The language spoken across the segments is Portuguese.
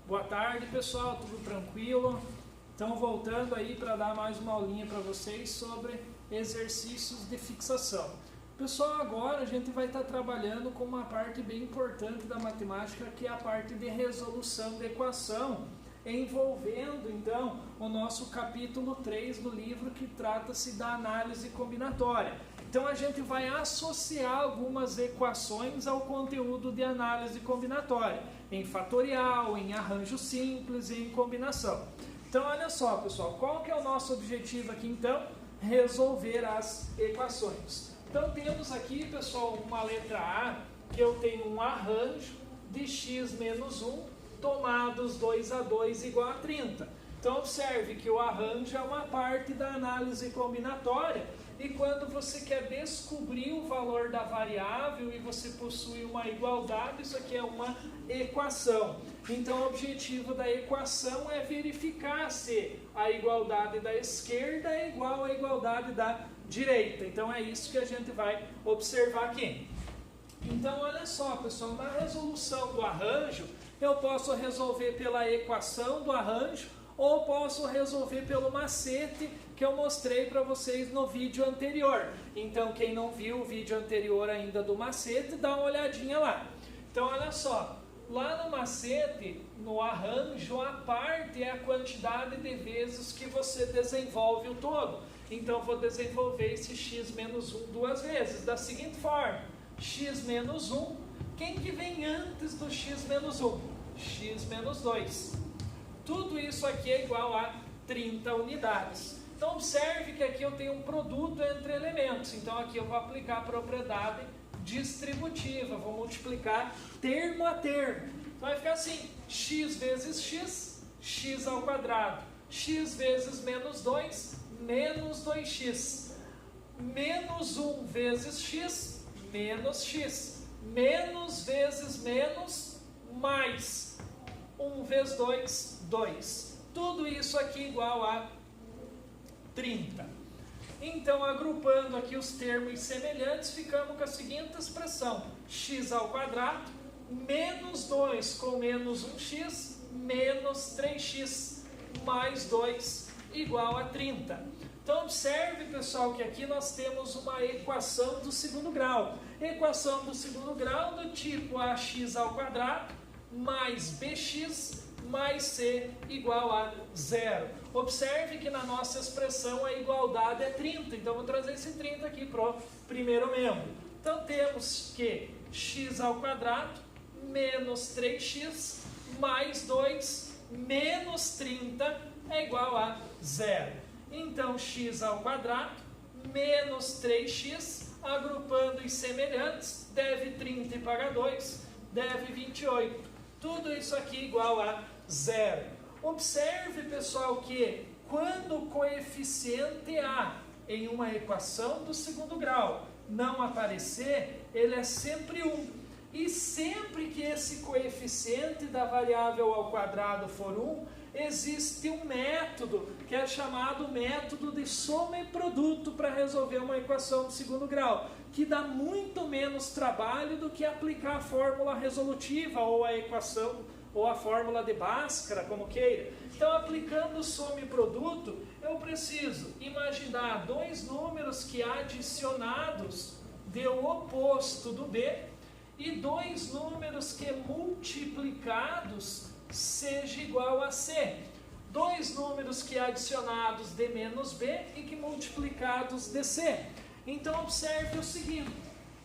Boa tarde, pessoal, tudo tranquilo? Então, voltando aí para dar mais uma aulinha para vocês sobre exercícios de fixação. Pessoal, agora a gente vai estar trabalhando com uma parte bem importante da matemática, que é a parte de resolução de equação, envolvendo, então, o nosso capítulo 3 do livro, que trata-se da análise combinatória. Então, a gente vai associar algumas equações ao conteúdo de análise combinatória, em fatorial, em arranjo simples e em combinação. Então, olha só, pessoal, qual que é o nosso objetivo aqui, então? Resolver as equações. Então, temos aqui, pessoal, uma letra A, que eu tenho um arranjo de x menos 1, tomados 2 a 2 igual a 30. Então, observe que o arranjo é uma parte da análise combinatória, e quando você quer descobrir o valor da variável e você possui uma igualdade, isso aqui é uma equação. Então, o objetivo da equação é verificar se a igualdade da esquerda é igual à igualdade da direita. Então, é isso que a gente vai observar aqui. Então, olha só, pessoal, na resolução do arranjo, eu posso resolver pela equação do arranjo, ou posso resolver pelo macete que eu mostrei para vocês no vídeo anterior. Então, quem não viu o vídeo anterior ainda do macete, dá uma olhadinha lá. Então, olha só, lá no macete, no arranjo, a parte é a quantidade de vezes que você desenvolve o todo. Então, vou desenvolver esse x menos 1 duas vezes, da seguinte forma: x menos 1, quem que vem antes do x menos 1? X menos 2. Tudo isso aqui é igual a 30 unidades. Então, observe que aqui eu tenho um produto entre elementos. Então, aqui eu vou aplicar a propriedade distributiva. Vou multiplicar termo a termo. Então, vai ficar assim: x vezes x, x ao quadrado. X vezes menos 2, menos 2x. Menos 1 vezes x, menos x. Menos vezes menos, mais 1 vezes 2, 2. Tudo isso aqui igual a 30. Então, agrupando aqui os termos semelhantes, ficamos com a seguinte expressão: x ao quadrado, menos 2 com menos 1x, menos 3x, mais 2, igual a 30. Então, observe, pessoal, que aqui nós temos uma equação do segundo grau. Equação do segundo grau do tipo ax ao quadrado mais bx mais c igual a 0. Observe que na nossa expressão a igualdade é 30. Então, vou trazer esse 30 aqui para o primeiro membro. Então, temos que x ao quadrado menos 3x mais 2 menos 30 é igual a 0. Então, x ao quadrado menos 3x, agrupando os semelhantes, deve 30 e paga 2, deve 28. Tudo isso aqui igual a 0. Observe, pessoal, que quando o coeficiente A em uma equação do segundo grau não aparecer, ele é sempre 1. E sempre que esse coeficiente da variável ao quadrado for 1, existe um método que é chamado método de soma e produto para resolver uma equação do segundo grau, que dá muito menos trabalho do que aplicar a fórmula resolutiva ou a equação ou a fórmula de Bhaskara, como queira. Então, aplicando soma e produto, eu preciso imaginar dois números que adicionados dê o oposto do B e dois números que multiplicados seja igual a C. Dois números que adicionados dê menos B e que multiplicados dê C. Então, observe o seguinte: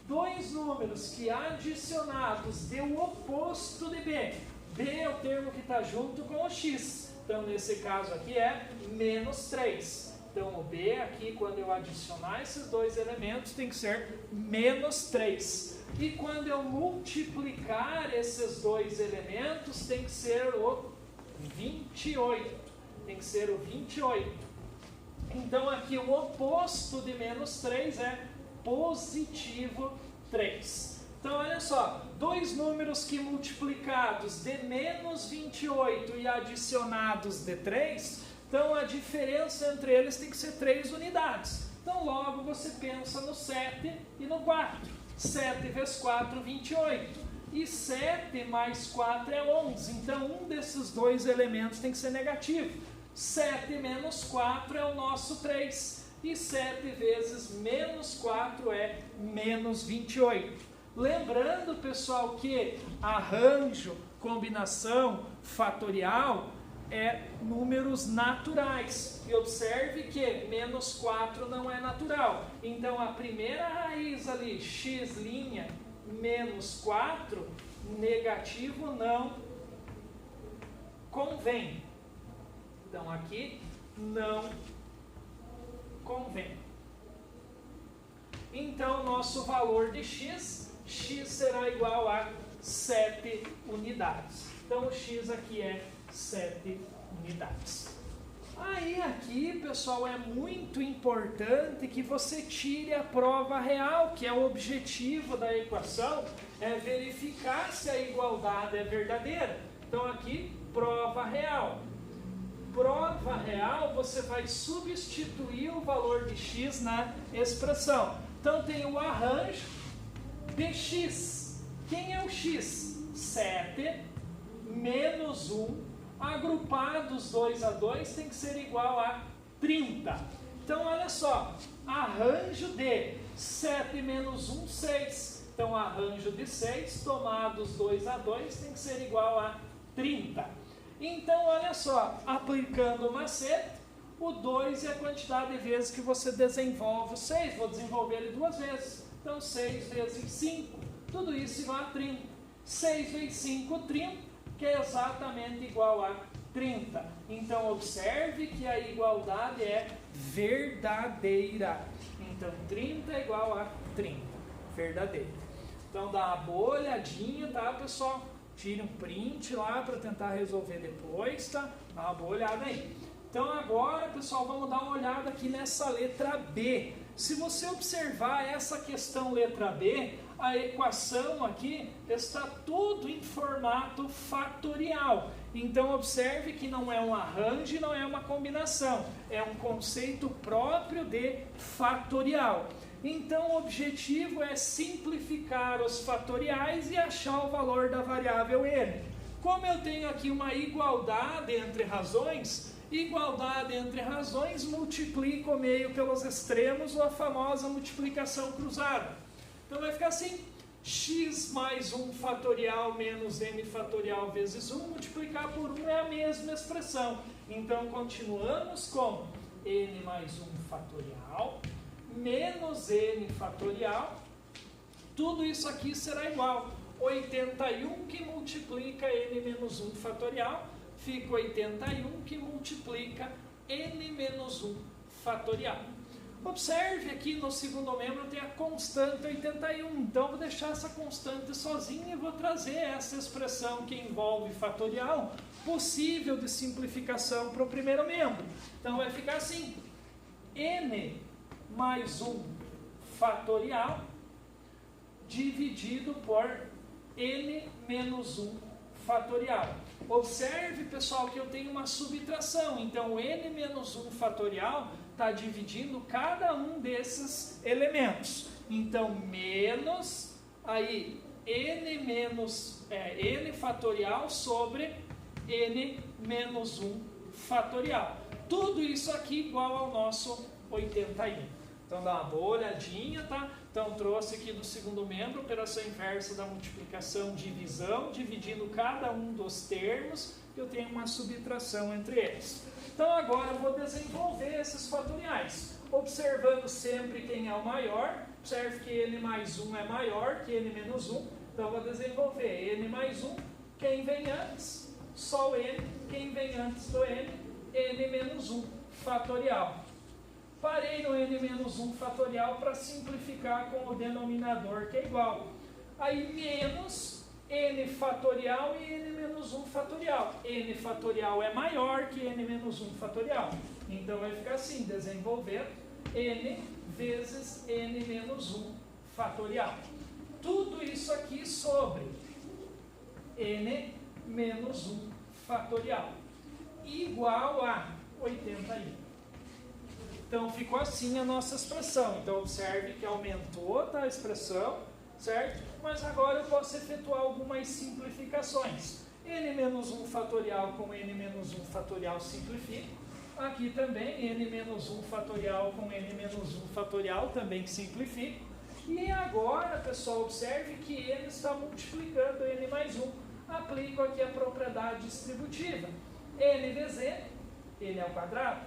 dois números que adicionados dê o oposto de B. B é o termo que está junto com o x. Então, nesse caso aqui é menos 3. Então, o B aqui, quando eu adicionar esses dois elementos, tem que ser menos 3. E quando eu multiplicar esses dois elementos, tem que ser o 28. Tem que ser o 28. Então, aqui o oposto de menos 3 é positivo 3. Então, olha só, dois números que multiplicados de menos 28 e adicionados de 3, então a diferença entre eles tem que ser 3 unidades. Então, logo você pensa no 7 e no 4. 7 vezes 4, 28. E 7 mais 4 é 11. Então, um desses dois elementos tem que ser negativo. 7 menos 4 é o nosso 3. E 7 vezes menos 4 é menos 28. Lembrando, pessoal, que arranjo, combinação, fatorial é números naturais. E observe que menos 4 não é natural. Então, a primeira raiz ali, x' menos 4, negativo não convém. Então, aqui não convém. Então, nosso valor de x será igual a 7 unidades. Então, o x aqui é 7 unidades. Aí, aqui, pessoal, é muito importante que você tire a prova real, que é o objetivo da equação, é verificar se a igualdade é verdadeira. Então, aqui, prova real. Prova real, você vai substituir o valor de x na expressão. Então, tem o arranjo de x. Quem é o x? 7 menos 1, agrupados 2 a 2, tem que ser igual a 30. Então, olha só, arranjo de 7 menos 1, 6. Então, arranjo de 6, tomados 2 a 2, tem que ser igual a 30. Então, olha só, aplicando o macete, o 2 é a quantidade de vezes que você desenvolve o 6. Vou desenvolver ele 2 vezes. Então, 6 vezes 5, tudo isso igual a 30. 6 vezes 5, 30, que é exatamente igual a 30. Então, observe que a igualdade é verdadeira. Então, 30 é igual a 30. Verdadeira. Então, dá uma boa olhadinha, tá, pessoal? Tire um print lá para tentar resolver depois, tá? Dá uma boa olhada aí. Então, agora, pessoal, vamos dar uma olhada aqui nessa letra B. Se você observar essa questão letra B, a equação aqui está tudo em formato fatorial. Então, observe que não é um arranjo e não é uma combinação. É um conceito próprio de fatorial. Então, o objetivo é simplificar os fatoriais e achar o valor da variável n. Como eu tenho aqui uma igualdade entre razões, multiplico o meio pelos extremos, ou a famosa multiplicação cruzada. Então, vai ficar assim, x mais 1 fatorial menos n fatorial vezes 1, multiplicar por 1 é a mesma expressão. Então, continuamos com n mais 1 fatorial menos n fatorial, tudo isso aqui será igual. 81 que multiplica n menos 1 fatorial, fica 81 que multiplica n menos 1 fatorial. Observe aqui no segundo membro tem a constante 81, então vou deixar essa constante sozinha e vou trazer essa expressão que envolve fatorial, possível de simplificação para o primeiro membro. Então vai ficar assim, n mais 1 fatorial dividido por n menos 1 fatorial. Observe, pessoal, que eu tenho uma subtração. Então, n menos 1 fatorial está dividindo cada um desses elementos. Então, menos, aí, n fatorial sobre n menos 1 fatorial. Tudo isso aqui igual ao nosso 81. Então, dá uma boa olhadinha, tá? Então, trouxe aqui do segundo membro, operação inversa da multiplicação, divisão, dividindo cada um dos termos, eu tenho uma subtração entre eles. Então, agora eu vou desenvolver esses fatoriais, observando sempre quem é o maior. Observe que n mais 1 é maior que n menos 1, então eu vou desenvolver n mais 1, quem vem antes, só o n, quem vem antes do n menos 1 fatorial. Parei no n menos 1 fatorial para simplificar com o denominador, que é igual. Aí, menos n fatorial e n menos 1 fatorial. N fatorial é maior que n menos 1 fatorial. Então, vai ficar assim, desenvolver n vezes n menos 1 fatorial. Tudo isso aqui sobre n menos 1 fatorial. Igual a 81. Então, ficou assim a nossa expressão. Então, observe que aumentou, tá, a expressão, certo? Mas agora eu posso efetuar algumas simplificações. n menos 1 fatorial com n menos 1 fatorial simplifico. Aqui também, n menos 1 fatorial com n menos 1 fatorial também simplifico. E agora, pessoal, observe que n está multiplicando n mais 1. Aplico aqui a propriedade distributiva. N vezes n ao quadrado,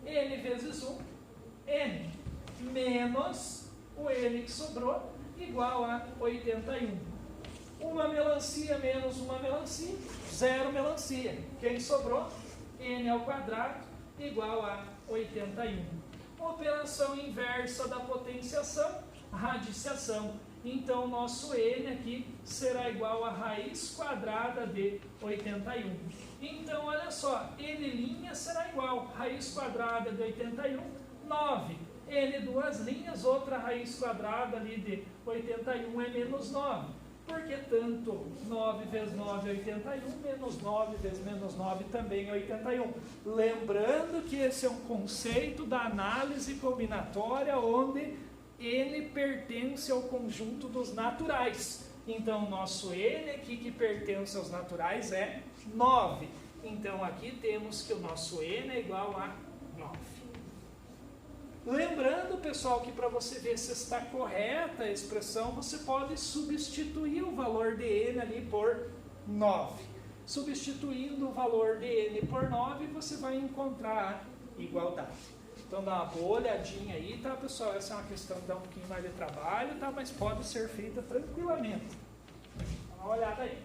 n vezes 1, n, menos o n que sobrou, igual a 81. Uma melancia menos uma melancia, zero melancia. Quem sobrou? N ao quadrado, igual a 81. Operação inversa da potenciação, radiciação. Então, nosso n aqui será igual a raiz quadrada de 81. Então, olha só, n' será igual a raiz quadrada de 81, 9. N duas linhas, outra raiz quadrada ali de 81 é menos 9. Porque tanto 9 vezes 9 é 81, menos 9 vezes menos 9 também é 81. Lembrando que esse é um conceito da análise combinatória, onde n pertence ao conjunto dos naturais. Então, nosso n aqui que pertence aos naturais é 9. Então, aqui temos que o nosso n é igual a 9. Lembrando, pessoal, que para você ver se está correta a expressão, você pode substituir o valor de n ali por 9. Substituindo o valor de n por 9, você vai encontrar a igualdade. Então, dá uma boa olhadinha aí, tá, pessoal? Essa é uma questão que dá um pouquinho mais de trabalho, tá? Mas pode ser feita tranquilamente. Dá uma olhada aí.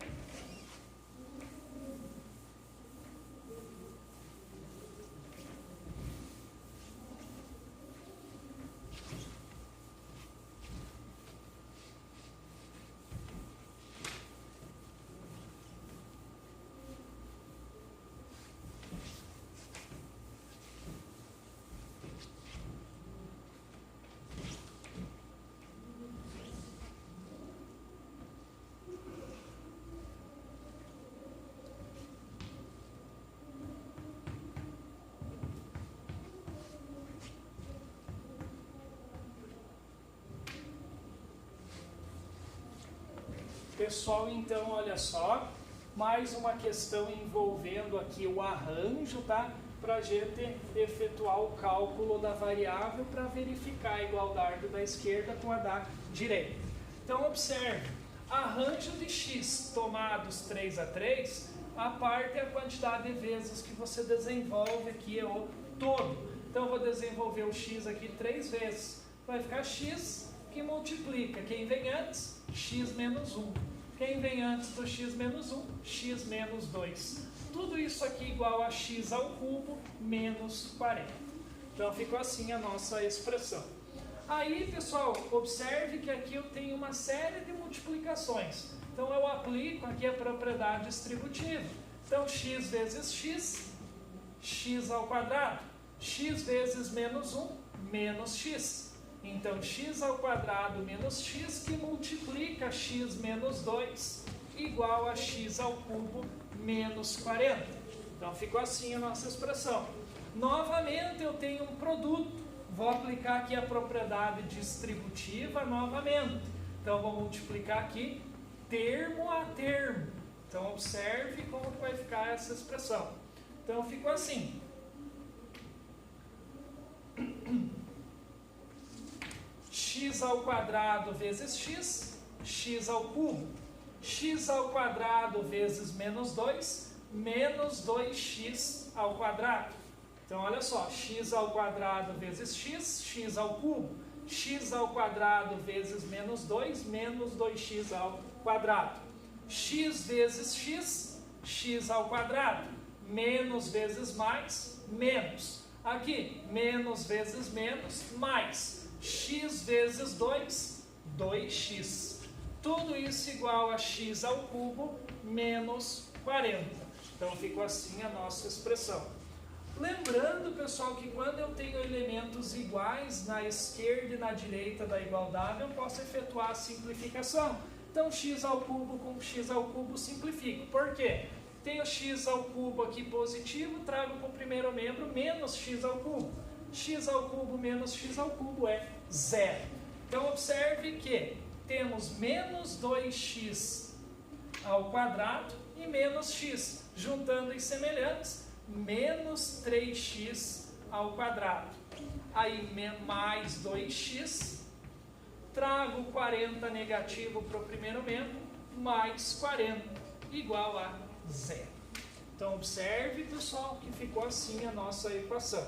Pessoal, então, olha só, mais uma questão envolvendo aqui o arranjo, tá? Para a gente efetuar o cálculo da variável para verificar a igualdade da esquerda com a da direita. Então, observe, arranjo de x tomados 3 a 3, a parte é a quantidade de vezes que você desenvolve aqui o todo. Então, eu vou desenvolver o x aqui 3 vezes. Vai ficar x que multiplica. Quem vem antes? X menos 1. Quem vem antes do x menos 1? X menos 2. Tudo isso aqui igual a x ao cubo menos 40. Então, ficou assim a nossa expressão. Aí, pessoal, observe que aqui eu tenho uma série de multiplicações. Então, eu aplico aqui a propriedade distributiva. Então, x vezes x, x ao quadrado. X vezes menos 1, menos x. Então, x ao quadrado menos x, que multiplica x menos 2, igual a x ao cubo menos 40. Então, ficou assim a nossa expressão. Novamente, eu tenho um produto. Vou aplicar aqui a propriedade distributiva novamente. Então, vou multiplicar aqui termo a termo. Então, observe como vai ficar essa expressão. Então, ficou assim. X ao quadrado vezes x, x ao cubo. X ao quadrado vezes menos 2, menos 2x ao quadrado. Então, olha só, x ao quadrado vezes x, x ao cubo. X ao quadrado vezes menos 2, menos 2x ao quadrado. X vezes x, x ao quadrado. Menos vezes mais, menos. Aqui, menos vezes menos, mais. X vezes 2, 2x. Tudo isso igual a x ao cubo menos 40. Então, ficou assim a nossa expressão. Lembrando, pessoal, que quando eu tenho elementos iguais na esquerda e na direita da igualdade, eu posso efetuar a simplificação. Então, x ao cubo com x ao cubo simplifico. Por quê? Tenho x ao cubo aqui positivo, trago para o primeiro membro menos x ao cubo. X ao cubo menos x ao cubo é 0. Então, observe que temos menos 2x ao quadrado e e menos x. Juntando os semelhantes, menos 3x ao quadrado. Aí mais 2x, trago 40 negativo para o primeiro membro, mais 40, igual a 0. Então, observe, pessoal, que ficou assim a nossa equação.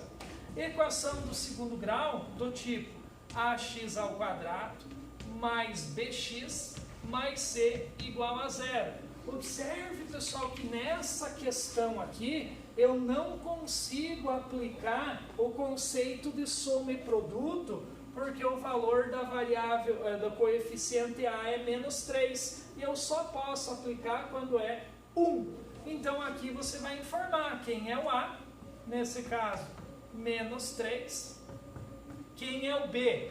Equação do segundo grau, do tipo ax ao quadrado mais bx mais c igual a 0. Observe, pessoal, que nessa questão aqui, eu não consigo aplicar o conceito de soma e produto, porque o valor da variável, do coeficiente a é menos 3, e eu só posso aplicar quando é 1. Então, aqui você vai informar quem é o A, nesse caso, menos 3. Quem é o B?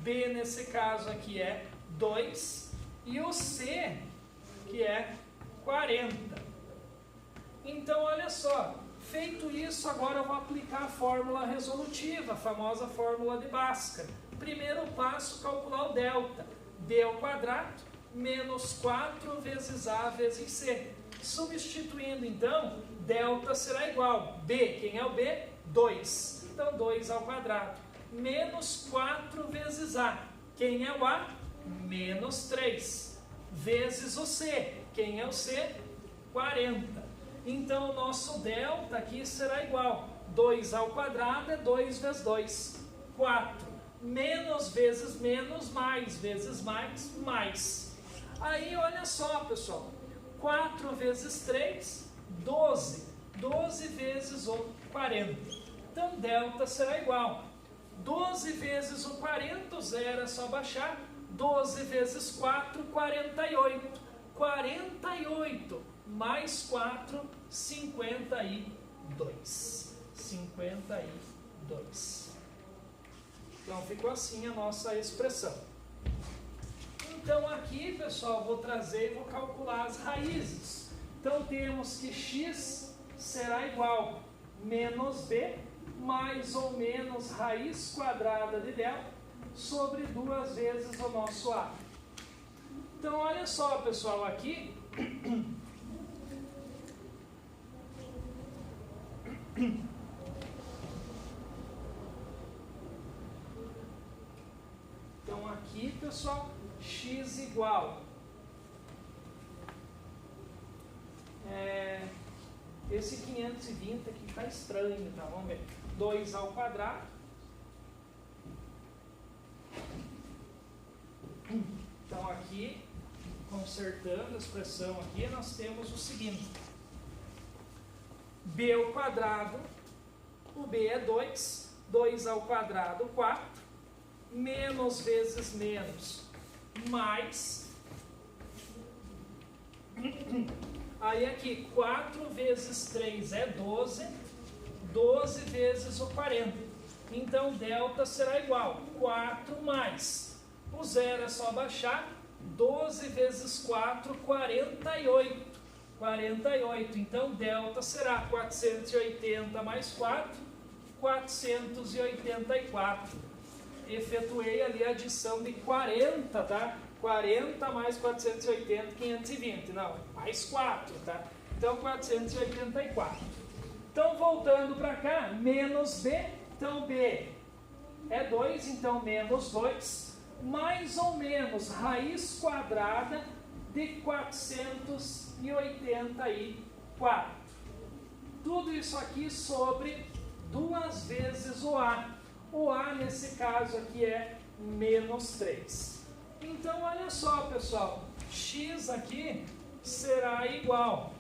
B, nesse caso aqui, é 2. E o C, que é 40. Então, olha só, feito isso, agora eu vou aplicar a fórmula resolutiva, a famosa fórmula de Bhaskara. Primeiro passo, calcular o delta. D ao quadrado menos 4 vezes A vezes C. Substituindo, então, delta será igual. B, quem é o B? 2. Então, 2 ao quadrado. Menos 4 vezes A. Quem é o A? Menos 3. Vezes o C. Quem é o C? 40. Então, o nosso delta aqui será igual. 2 ao quadrado é 2 vezes 2. 4. Menos vezes menos, mais vezes mais, mais. Aí, olha só, pessoal. 4 vezes 3, 12. 12 vezes o 40. Então, delta será igual. 12 vezes o 40, o zero é só baixar. 12 vezes 4, 48. 48 mais 4, 52. 52. Então, ficou assim a nossa expressão. Então, aqui, pessoal, vou trazer e vou calcular as raízes. Então, temos que x será igual a menos b mais ou menos raiz quadrada de delta sobre 2 vezes o nosso a. Então, olha só, pessoal, aqui... Então, aqui, pessoal, x igual. Esse 520 aqui está estranho, tá? Vamos ver. 2 ao quadrado. Então, aqui, consertando a expressão aqui, nós temos o seguinte. B ao quadrado, o B é 2. 2 ao quadrado, 4. Menos vezes menos, mais. Aí aqui, 4 vezes 3 é 12. 12 vezes o 40. Então, delta será igual. 4 mais. O zero é só baixar. 12 vezes 4, 48. 48. Então, delta será 480 mais 4, 484. Efetuei ali a adição de 40, tá? 40 mais 480, 520. Não, mais 4, tá? Então, 484. Então, voltando para cá, menos B. Então, B é 2, então menos 2. Mais ou menos raiz quadrada de 484. Tudo isso aqui sobre 2 vezes o A. O A, nesse caso aqui, é menos 3. Então, olha só, pessoal. X aqui será igual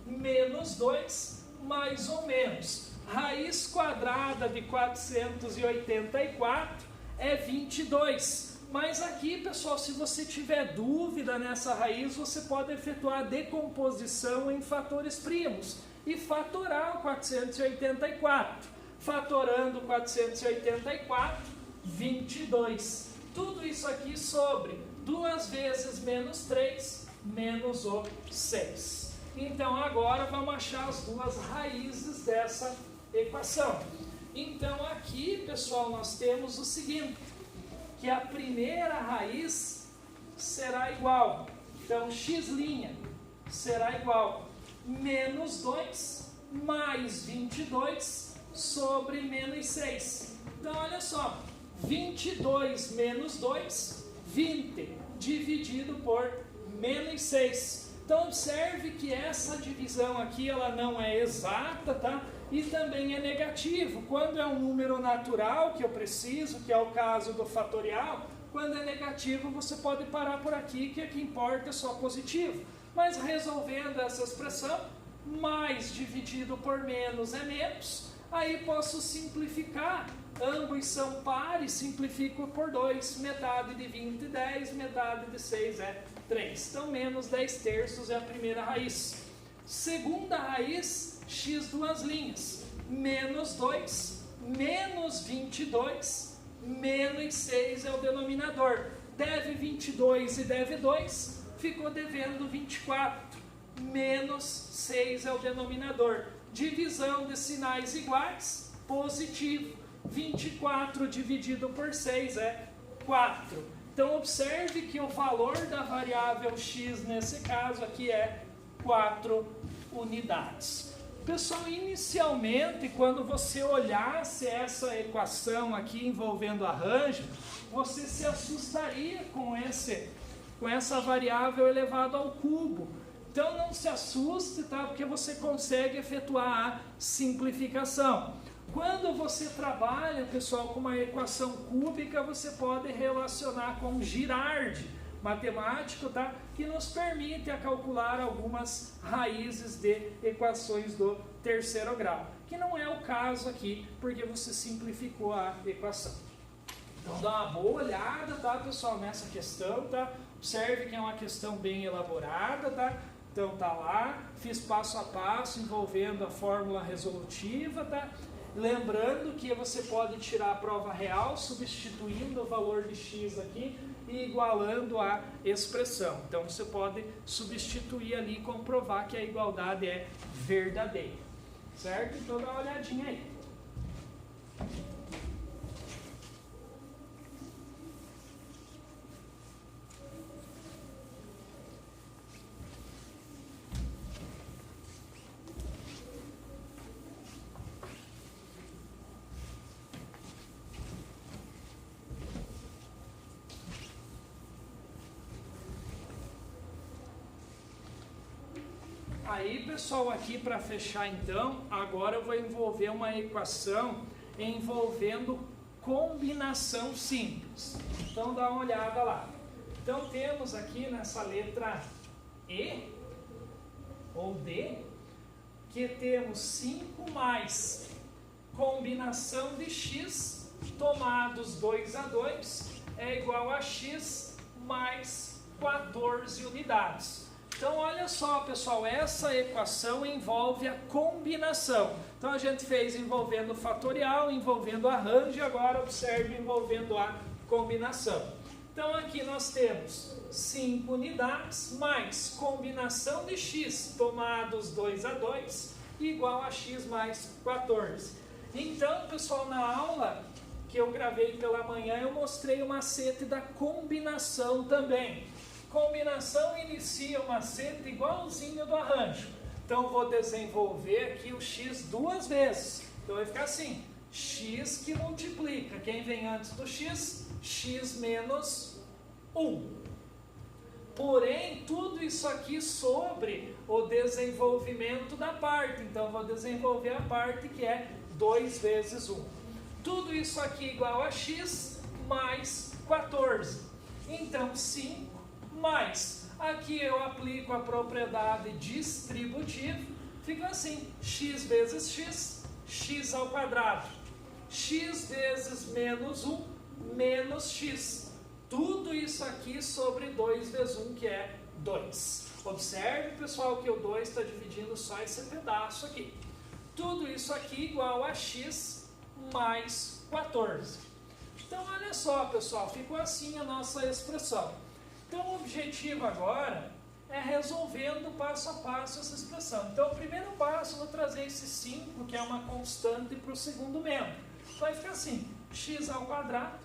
menos 2, mais ou menos. Raiz quadrada de 484 é 22. Mas aqui, pessoal, se você tiver dúvida nessa raiz, você pode efetuar a decomposição em fatores primos e fatorar o 484. Fatorando 484, 22. Tudo isso aqui sobre 2 vezes menos 3, menos o 6. Então, agora vamos achar as duas raízes dessa equação. Então, aqui, pessoal, nós temos o seguinte, que a primeira raiz será igual. Então, x', será igual a menos 2 mais 22 sobre menos 6. Então, olha só, 22 menos 2, 20, dividido por menos 6. Então, observe que essa divisão aqui, ela não é exata, tá? E também é negativo. Quando é um número natural que eu preciso, que é o caso do fatorial, quando é negativo, você pode parar por aqui, que aqui importa é só positivo. Mas resolvendo essa expressão, mais dividido por menos é menos, aí posso simplificar. Ambos são pares, simplifico por 2, metade de 20 é 10, metade de 6 é 3. Então, menos 10 terços é a primeira raiz. Segunda raiz, x duas linhas, menos 2, menos 22, menos 6 é o denominador. Deve 22 e deve 2, ficou devendo 24, menos 6 é o denominador. Divisão de sinais iguais, positivo. 24 dividido por 6 é 4. Então, observe que o valor da variável x, nesse caso aqui, é 4 unidades. Pessoal, inicialmente, quando você olhasse essa equação aqui envolvendo arranjo, você se assustaria com essa variável elevado ao cubo. Então, não se assuste, tá? Porque você consegue efetuar a simplificação. Quando você trabalha, pessoal, com uma equação cúbica, você pode relacionar com Girardi, matemático, tá? Que nos permite a calcular algumas raízes de equações do terceiro grau, que não é o caso aqui, porque você simplificou a equação. Então, dá uma boa olhada, tá, pessoal, nessa questão, tá? Observe que é uma questão bem elaborada, tá? Então, tá lá, fiz passo a passo envolvendo a fórmula resolutiva, tá? Lembrando que você pode tirar a prova real substituindo o valor de x aqui e igualando a expressão. Então você pode substituir ali e comprovar que a igualdade é verdadeira. Certo? Então dá uma olhadinha aí. Aí, pessoal, aqui para fechar então, agora eu vou envolver uma equação envolvendo combinação simples. Então, dá uma olhada lá. Então, temos aqui nessa letra E, ou D, que temos 5 mais combinação de x, tomados 2 a 2, é igual a x mais 14 unidades. Então, olha só, pessoal, essa equação envolve a combinação. Então, a gente fez envolvendo o fatorial, envolvendo arranjo, e agora observe envolvendo a combinação. Então, aqui nós temos 5 unidades mais combinação de x, tomados 2 a 2, igual a x mais 14. Então, pessoal, na aula que eu gravei pela manhã, eu mostrei o macete da combinação também. Combinação inicia o macete igualzinho do arranjo. Então, vou desenvolver aqui o x duas vezes. Então, vai ficar assim, x que multiplica. Quem vem antes do x? X menos 1. Porém, tudo isso aqui sobre o desenvolvimento da parte. Então, vou desenvolver a parte que é 2 vezes 1. Tudo isso aqui igual a x mais 14. Então, 5 mais, aqui eu aplico a propriedade distributiva, fica assim, x vezes x, x ao quadrado, x vezes menos 1, menos x. Tudo isso aqui sobre 2 vezes 1, que é 2. Observe, pessoal, que o 2 está dividindo só esse pedaço aqui. Tudo isso aqui igual a x mais 14. Então, olha só, pessoal, ficou assim a nossa expressão. Então, o objetivo agora é resolvendo passo a passo essa expressão. Então, o primeiro passo, eu vou trazer esse 5, que é uma constante, para o segundo membro. Vai ficar assim, x ao quadrado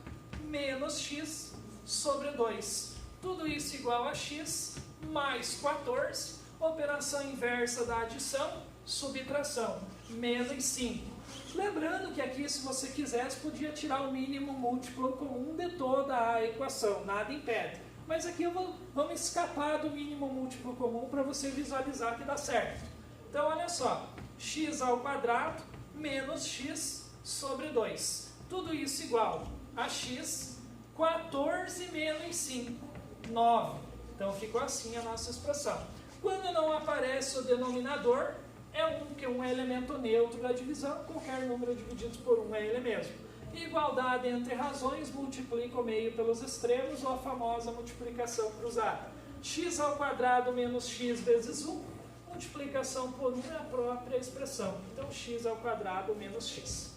menos x sobre 2. Tudo isso igual a x mais 14. Operação inversa da adição, subtração, menos 5. Lembrando que aqui, se você quisesse, podia tirar o mínimo múltiplo comum de toda a equação, nada impede. Mas aqui vamos escapar do mínimo múltiplo comum para você visualizar que dá certo. Então, olha só, x ao quadrado menos x sobre 2. Tudo isso igual a x, 14 menos 5, 9. Então, ficou assim a nossa expressão. Quando não aparece o denominador, é 1, que é um elemento neutro da divisão, qualquer número dividido por 1 é ele mesmo. Igualdade entre razões, multiplica o meio pelos extremos, ou a famosa multiplicação cruzada. X ao quadrado menos x vezes 1, multiplicação por 1 é a própria expressão. Então, x ao quadrado menos x.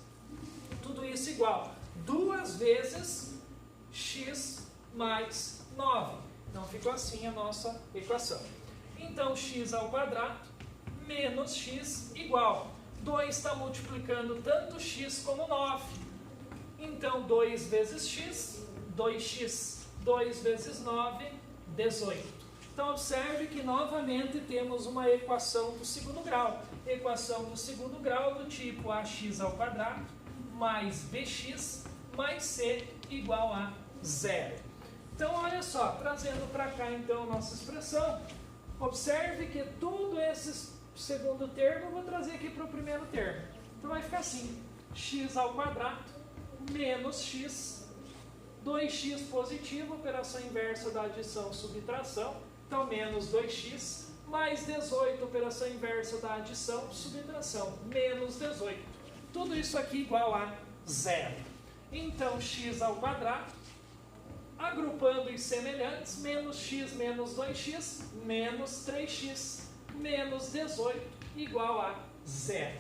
Tudo isso igual 2 vezes x mais 9. Então, ficou assim a nossa equação. Então, x ao quadrado menos x igual. 2 está multiplicando tanto x como 9. Então, 2 vezes x, 2x. 2 vezes 9, 18. Então, observe que novamente temos uma equação do segundo grau. Equação do segundo grau do tipo ax ao quadrado mais bx mais c igual a 0. Então, olha só, trazendo para cá, então, nossa expressão, observe que todo esse segundo termo eu vou trazer aqui para o primeiro termo. Então, vai ficar assim, x ao quadrado menos x, 2x positivo, operação inversa da adição, subtração, então menos 2x, mais 18, operação inversa da adição, subtração, menos 18. Tudo isso aqui igual a 0. Então, x ao quadrado, agrupando os semelhantes, menos x menos 2x, menos 3x, menos 18, igual a 0.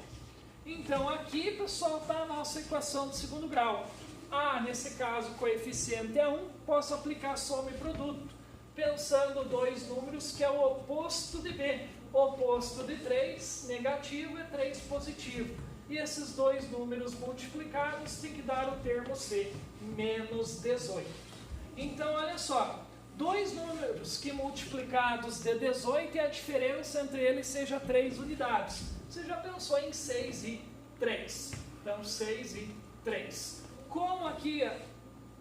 Então, aqui, pessoal, está a nossa equação do segundo grau. A, nesse caso, o coeficiente é 1, posso aplicar soma e produto, pensando dois números que é o oposto de B. Oposto de 3, negativo, é 3 positivo. E esses dois números multiplicados tem que dar o termo C, menos 18. Então, olha só, dois números que multiplicados de 18 e a diferença entre eles seja 3 unidades. Você já pensou em 6 e 3. Então, 6 e 3. Como aqui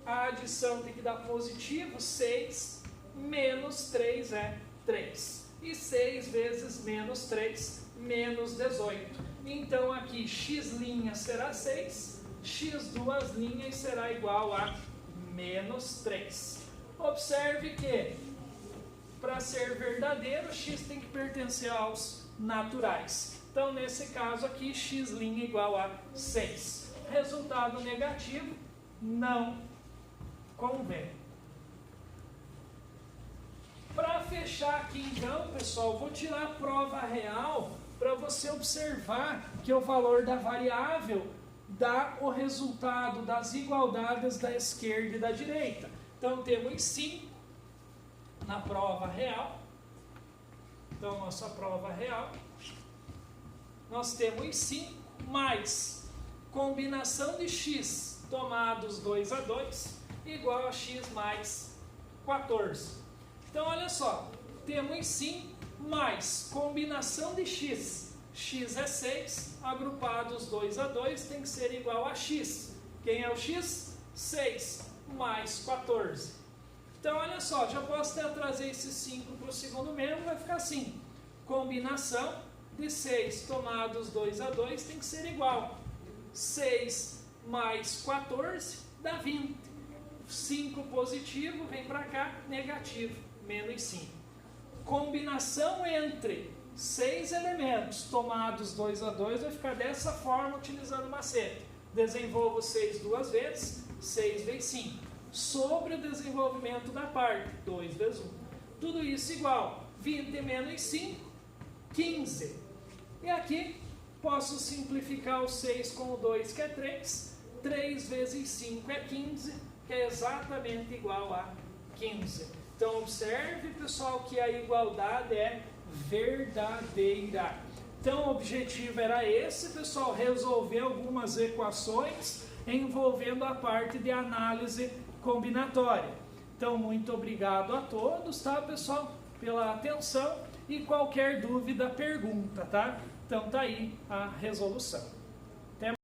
a adição tem que dar positivo, 6 menos 3 é 3. E 6 vezes menos 3, menos 18. Então, aqui x' será 6, x duas linhas será igual a menos 3. Observe que, para ser verdadeiro, x tem que pertencer aos naturais. Então, nesse caso aqui, x' igual a 6. Resultado negativo, não convém. Para fechar aqui, então, pessoal, vou tirar a prova real para você observar que o valor da variável dá o resultado das igualdades da esquerda e da direita. Então, temos 5 na prova real. Então, nossa prova real. Nós temos 5 mais combinação de x tomados 2 a 2 igual a x mais 14. Então, olha só, temos 5 mais combinação de x. X é 6, agrupados 2 a 2 tem que ser igual a x. Quem é o x? 6 mais 14. Então, olha só, já posso até trazer esse 5 para o segundo membro, vai ficar assim. Combinação de 6 tomados 2 a 2 tem que ser igual. 6 mais 14 dá 20. 5 positivo, vem para cá, negativo, menos 5. Combinação entre 6 elementos tomados 2 a 2 vai ficar dessa forma, utilizando o macete. Desenvolvo 6 duas vezes, 6 vezes 5. Sobre o desenvolvimento da parte, 2 vezes 1. Tudo isso igual, 20 menos 5, 15. E aqui, posso simplificar o 6 com o 2, que é 3. 3 vezes 5 é 15, que é exatamente igual a 15. Então, observe, pessoal, que a igualdade é verdadeira. Então, o objetivo era esse, pessoal, resolver algumas equações envolvendo a parte de análise combinatória. Então, muito obrigado a todos, tá, pessoal, pela atenção. e qualquer dúvida, pergunta, tá? Então tá aí a resolução.